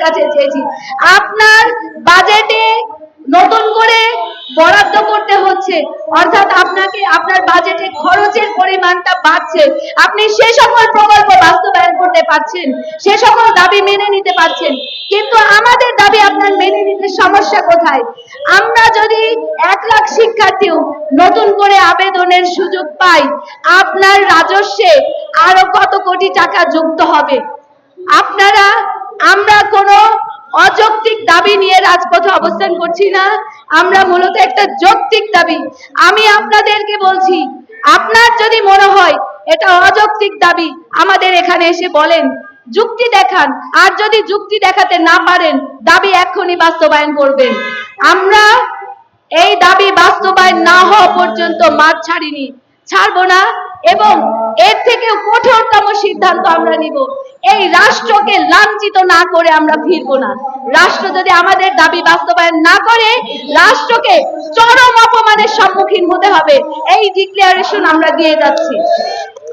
কাছে চেয়েছি। আপনার বাজেটে নতুন করে বরাদ্দ করতে হচ্ছে, অর্থাৎ আপনাকে আপনার বাজেটে খরচের পরিমাণটা বাড়ছে, আপনি সে সকল প্রকল্প বাস্তবায়ন করতে পারছেন, সে সকল দাবি মেনে নিতে পারছেন, কিন্তু আমাদের দাবি আপনার মেনে নিতে সমস্যা কোথায়? আমরা যদি 1 লাখ শিক্ষার্থীও নতুন করে আবেদনের সুযোগ পাই, আপনার রাজস্বে আরো কত কোটি টাকা যুক্ত হবে। আমরা কোনো অযৌক্তিক দাবি নিয়ে রাজপথে অবস্থান করছি না, আমরা মূলত একটা যৌক্তিক দাবি। আমি আপনাদেরকে বলছি, আপনার যদি মনে হয় এটা অযৌক্তিক দাবি, আমাদের এখানে এসে বলেন, যুক্তি দেখান, আর যদি যুক্তি দেখাতে না পারেন, দাবি এক্ষুনি বাস্তবায়ন করবেন। আমরা এই দাবি বাস্তবায়ন না হওয়া পর্যন্ত মাঠ ছাড়বো না, এবং এর থেকেও কঠোরতম সিদ্ধান্ত আমরা নিব। এই রাষ্ট্রকে লাঞ্ছিত না করে আমরা ফিরবো না। রাষ্ট্র যদি আমাদের দাবি বাস্তবায়ন না করে, রাষ্ট্রকে চরম অপমানের সম্মুখীন হতে হবে। এই ডিক্লারেশন আমরা দিয়ে যাচ্ছি।